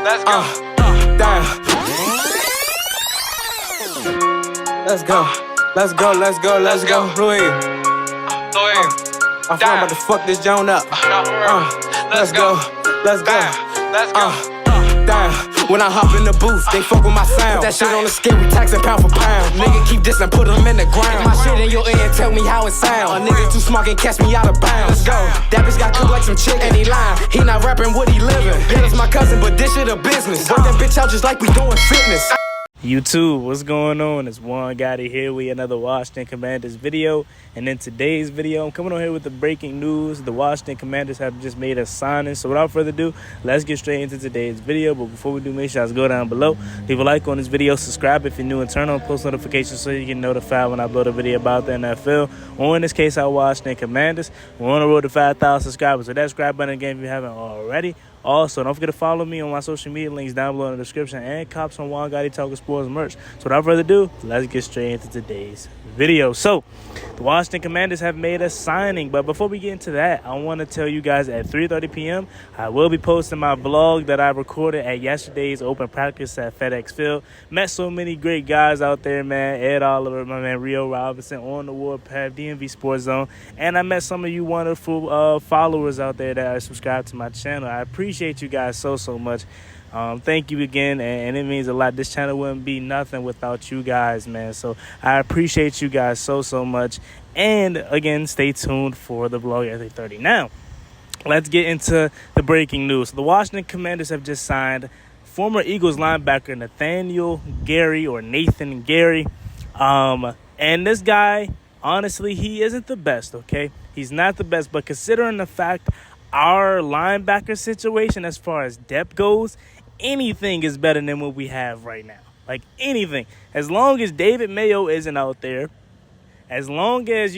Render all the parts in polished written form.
Let's go. Damn. Let's go. Let's go. Let's go. Let's go. Louis. I'm about to fuck this joint up. Let's go. Let's go. Let's go. Damn. When I hop in the booth, they fuck with my sound. Put that shit on the scale, we taxing pound for pound. Nigga keep this and put them in the ground. My shit in your ear and tell me how it sound. A nigga too smart can catch me out of bounds. Let's go. That bitch got cooked like some chicken. And he lying, he not rapping what he living. Yeah, that's my cousin, but this shit a business. Work that bitch out just like we doing fitness. YouTube, what's going on? It's Juan Gotti here with another Washington Commanders video. And in today's video, I'm coming on here with the breaking news. The Washington Commanders have just made a signing. So without further ado, let's get straight into today's video. But before we do, make sure you guys go down below, leave a like on this video, subscribe if you're new, and turn on post notifications so you get notified when I upload a video about the NFL, or in this case, our Washington Commanders. We're on the road to 5,000 subscribers. So that subscribe button again if you haven't already. Also, don't forget to follow me on my social media links down below in the description, and cop some Juan Gotti Talking Sports merch. So without further ado, let's get straight into today's video. So, the Washington Commanders have made a signing, but before we get into that, I want to tell you guys at 3:30 p.m. I will be posting my vlog that I recorded at yesterday's open practice at FedEx Field. Met so many great guys out there, man. Ed Oliver, my man Rio Robinson, on the Warpath, DMV Sports Zone, and I met some of you wonderful followers out there that are subscribed to my channel. I appreciate you guys so much. Thank you again, and it means a lot. This channel wouldn't be nothing without you guys, man. So I appreciate you guys so much. And again, stay tuned for the vlog at 3:30. Now, let's get into the breaking news. The Washington Commanders have just signed former Eagles linebacker Nathan Gerry. And this guy, honestly, he isn't the best, okay? He's not the best, but considering the fact our linebacker situation as far as depth goes, anything is better than what we have right now. Like, anything. As long as David Mayo isn't out there, as long as,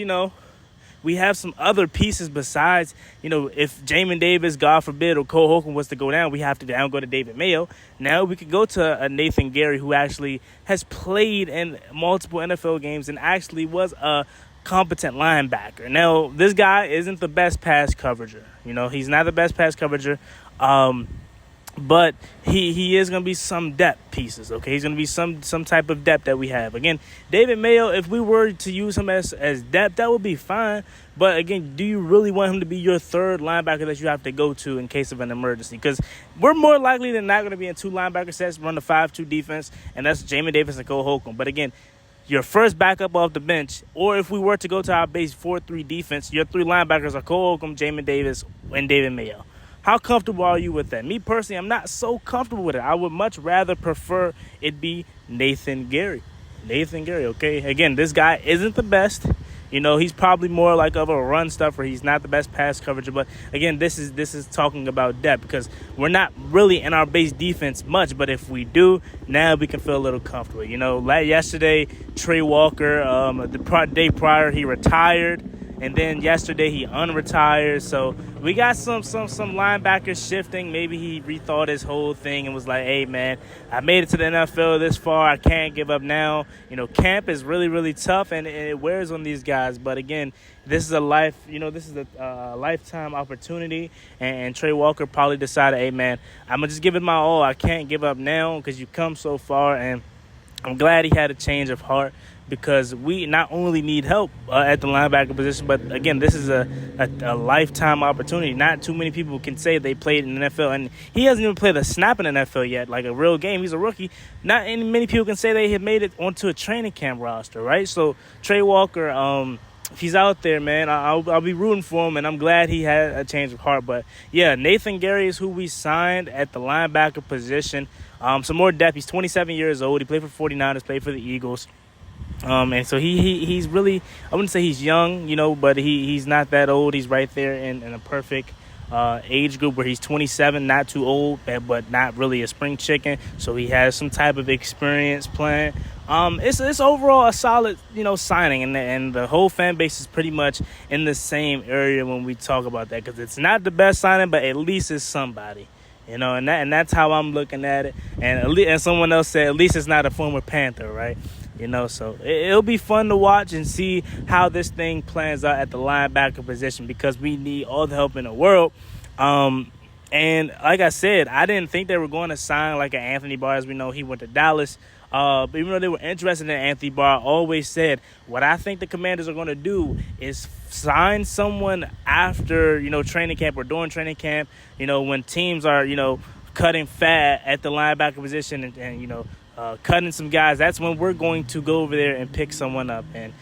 we have some other pieces besides, if Jamin Davis, God forbid, or Cole Holcomb was to go down, we have to go to David Mayo. Now we could go to a Nathan Gerry, who actually has played in multiple NFL games and actually was a competent linebacker. Now, this guy isn't the best pass coverager. He's not the best pass coverager. But he is going to be some depth pieces, okay? He's going to be some type of depth that we have. Again, David Mayo, if we were to use him as depth, that would be fine. But again, do you really want him to be your third linebacker that you have to go to in case of an emergency? Because we're more likely than not going to be in two linebacker sets, run the 5-2 defense, and that's Jamin Davis and Cole Holcomb. But again, your first backup off the bench, or if we were to go to our base 4-3 defense, your three linebackers are Cole Holcomb, Jamin Davis, and David Mayo. How comfortable are you with that? Me personally, I'm not so comfortable with it. I would much rather prefer it be Nathan Gerry. Nathan Gerry, okay? Again, this guy isn't the best. He's probably more like of a run stuffer. He's not the best pass coverage. But again, this is talking about depth, because we're not really in our base defense much. But if we do, now we can feel a little comfortable. Like yesterday, Trey Walker, the day prior, he retired. And then yesterday he unretired. So we got some linebackers shifting. Maybe he rethought his whole thing and was like, hey, man, I made it to the NFL this far. I can't give up now. Camp is really tough, and it wears on these guys. But again, this is a lifetime opportunity. And Trey Walker probably decided, hey, man, I'm going to just give it my all. I can't give up now because you come so far. And I'm glad he had a change of heart, because we not only need help at the linebacker position, but again, this is a lifetime opportunity. Not too many people can say they played in the NFL, and he hasn't even played a snap in the NFL yet, like a real game. He's a rookie. Not many people can say they have made it onto a training camp roster, right? So Trey Walker, if he's out there, man, I'll be rooting for him, and I'm glad he had a change of heart. But yeah, Nathan Gerry is who we signed at the linebacker position. Some more depth. He's 27 years old. He played for 49ers, played for the Eagles. And so he's really, I wouldn't say he's young, but he's not that old. He's right there in a perfect age group where he's 27, not too old, but not really a spring chicken. So he has some type of experience playing. It's overall a solid, signing, and the whole fan base is pretty much in the same area when we talk about that, because it's not the best signing, but at least it's somebody. And that's how I'm looking at it. And someone else said, at least it's not a former Panther, right? So it'll be fun to watch and see how this thing plans out at the linebacker position, because we need all the help in the world. And like I said, I didn't think they were going to sign like an Anthony Barr. As we know, he went to Dallas. But even though they were interested in Anthony Barr, I always said what I think the Commanders are going to do is sign someone after, training camp or during training camp, when teams are, cutting fat at the linebacker position and cutting some guys. That's when we're going to go over there and pick someone up. And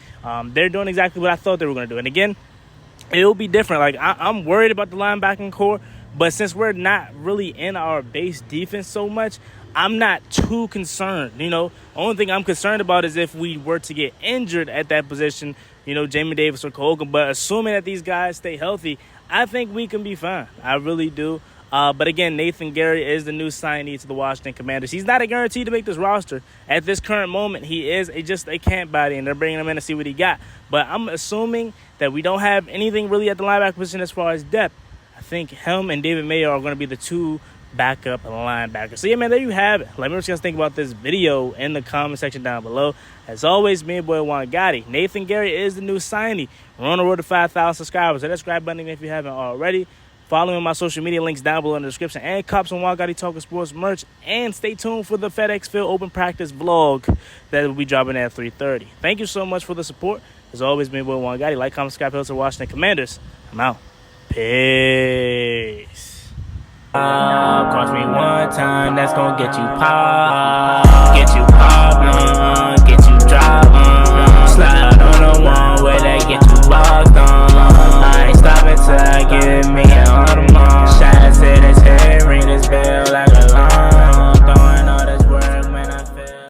they're doing exactly what I thought they were going to do. And again, it'll be different. Like, I'm worried about the linebacking core, but since we're not really in our base defense so much, I'm not too concerned. Only thing I'm concerned about is if we were to get injured at that position, Jamie Davis or Cole Holcomb. But assuming that these guys stay healthy, I think we can be fine. I really do. But again, Nathan Gerry is the new signee to the Washington Commanders. He's not a guarantee to make this roster. At this current moment, he is just a camp body, and they're bringing him in to see what he got. But I'm assuming that we don't have anything really at the linebacker position as far as depth. I think him and David Mayer are going to be the two backup linebackers. So, yeah, man, there you have it. Let me know what you guys think about this video in the comment section down below. As always, me and boy Juan Gotti. Nathan Gerry is the new signee. We're on the road to 5,000 subscribers. Hit that subscribe button if you haven't already. Follow me on my social media links down below in the description. And cops on Juan Gotti Talking Sports merch. And stay tuned for the FedEx Field Open Practice vlog that will be dropping at 3:30. Thank you so much for the support. As always, me and boy Juan Gotti. Like, comment, subscribe, to Washington Commanders. I'm out. Peace. Cross me one time, that's gonna get you pop, get you driving.